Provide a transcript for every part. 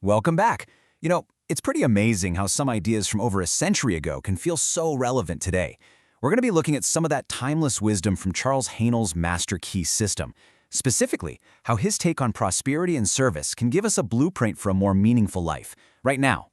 Welcome back. It's pretty amazing how some ideas from over a century ago can feel so relevant today. We're going to be looking at some of that timeless wisdom from Charles Haanel's master key system, specifically how his take on prosperity and service can give us a blueprint for a more meaningful life, right now.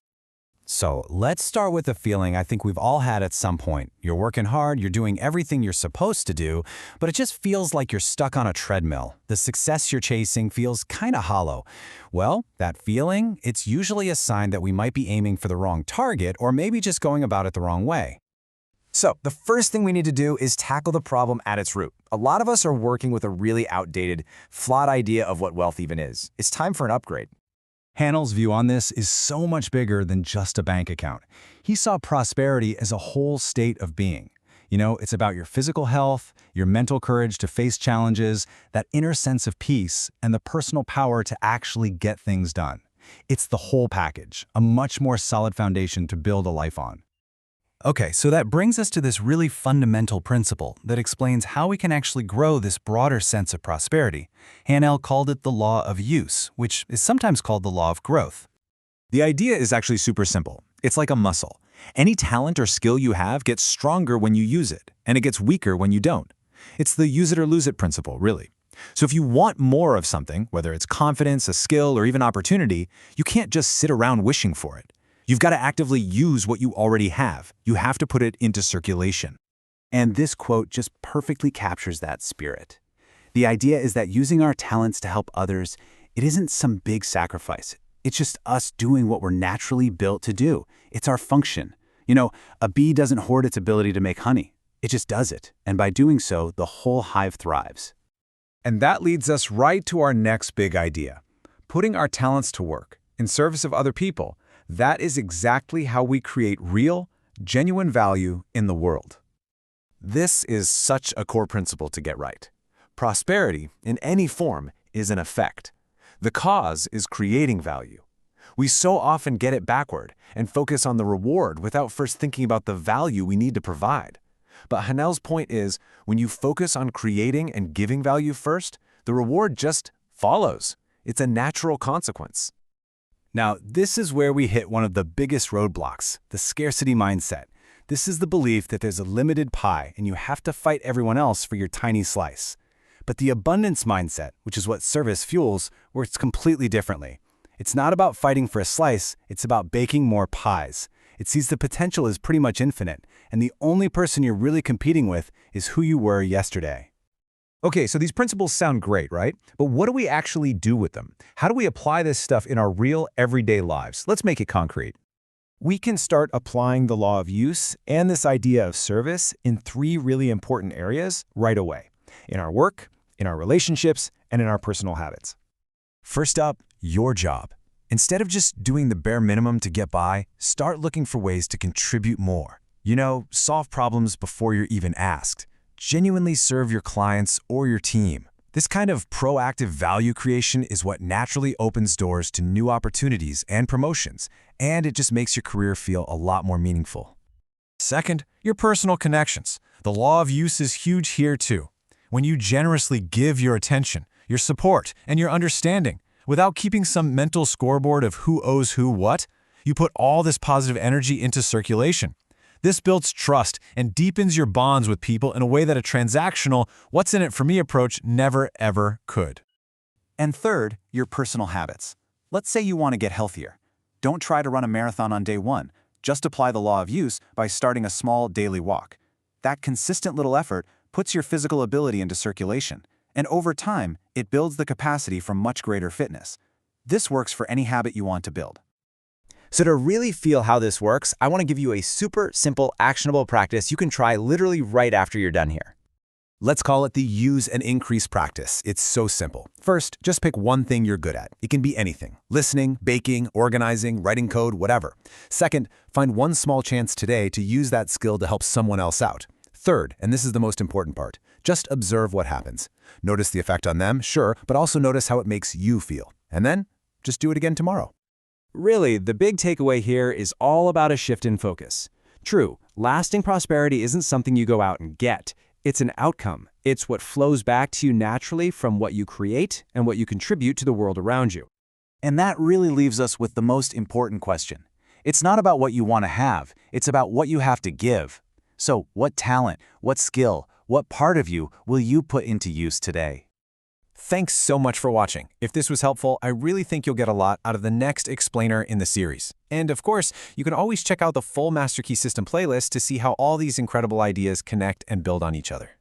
So let's start with a feeling I think we've all had at some point. You're working hard, you're doing everything you're supposed to do, but it just feels like you're stuck on a treadmill. The success you're chasing feels kind of hollow. Well, that feeling, it's usually a sign that we might be aiming for the wrong target or maybe just going about it the wrong way. So the first thing we need to do is tackle the problem at its root. A lot of us are working with a really outdated, flawed idea of what wealth even is. It's time for an upgrade. Haanel's view on this is so much bigger than just a bank account. He saw prosperity as a whole state of being. It's about your physical health, your mental courage to face challenges, that inner sense of peace, and the personal power to actually get things done. It's the whole package, a much more solid foundation to build a life on. Okay, so that brings us to this really fundamental principle that explains how we can actually grow this broader sense of prosperity. Haanel called it the law of use, which is sometimes called the law of growth. The idea is actually super simple. It's like a muscle. Any talent or skill you have gets stronger when you use it, and it gets weaker when you don't. It's the use it or lose it principle, really. So if you want more of something, whether it's confidence, a skill, or even opportunity, you can't just sit around wishing for it. You've got to actively use what you already have. You have to put it into circulation. And this quote just perfectly captures that spirit. The idea is that using our talents to help others, it isn't some big sacrifice. It's just us doing what we're naturally built to do. It's our function. A bee doesn't hoard its ability to make honey. It just does it. And by doing so, the whole hive thrives. And that leads us right to our next big idea. Putting our talents to work in service of other people. That is exactly how we create real, genuine value in the world. This is such a core principle to get right. Prosperity, in any form, is an effect. The cause is creating value. We so often get it backward and focus on the reward without first thinking about the value we need to provide. But Haanel's point is, when you focus on creating and giving value first, the reward just follows. It's a natural consequence. Now, this is where we hit one of the biggest roadblocks, the scarcity mindset. This is the belief that there's a limited pie and you have to fight everyone else for your tiny slice. But the abundance mindset, which is what service fuels, works completely differently. It's not about fighting for a slice, it's about baking more pies. It sees the potential as pretty much infinite, and the only person you're really competing with is who you were yesterday. Okay, so these principles sound great, right? But what do we actually do with them? How do we apply this stuff in our real, everyday lives? Let's make it concrete. We can start applying the law of use and this idea of service in 3 really important areas right away. In our work, in our relationships, and in our personal habits. First up, your job. Instead of just doing the bare minimum to get by, start looking for ways to contribute more. Solve problems before you're even asked. Genuinely serve your clients or your team. This kind of proactive value creation is what naturally opens doors to new opportunities and promotions, and it just makes your career feel a lot more meaningful. Second, your personal connections. The law of use is huge here too. When you generously give your attention, your support, and your understanding, without keeping some mental scoreboard of who owes who what, you put all this positive energy into circulation. This builds trust and deepens your bonds with people in a way that a transactional, what's in it for me approach never ever could. And third, your personal habits. Let's say you want to get healthier. Don't try to run a marathon on day one. Just apply the law of use by starting a small daily walk. That consistent little effort puts your physical ability into circulation, and over time, it builds the capacity for much greater fitness. This works for any habit you want to build. So to really feel how this works, I want to give you a super simple, actionable practice you can try literally right after you're done here. Let's call it the use and increase practice. It's so simple. First, just pick one thing you're good at. It can be anything: listening, baking, organizing, writing code, whatever. Second, find one small chance today to use that skill to help someone else out. Third, and this is the most important part, just observe what happens. Notice the effect on them, sure, but also notice how it makes you feel. And then, just do it again tomorrow. Really, the big takeaway here is all about a shift in focus. True, lasting prosperity isn't something you go out and get. It's an outcome. It's what flows back to you naturally from what you create and what you contribute to the world around you. And that really leaves us with the most important question. It's not about what you want to have, it's about what you have to give. So, what talent, what skill, what part of you will you put into use today? Thanks so much for watching. If this was helpful, I really think you'll get a lot out of the next explainer in the series. And of course, you can always check out the full Master Key System playlist to see how all these incredible ideas connect and build on each other.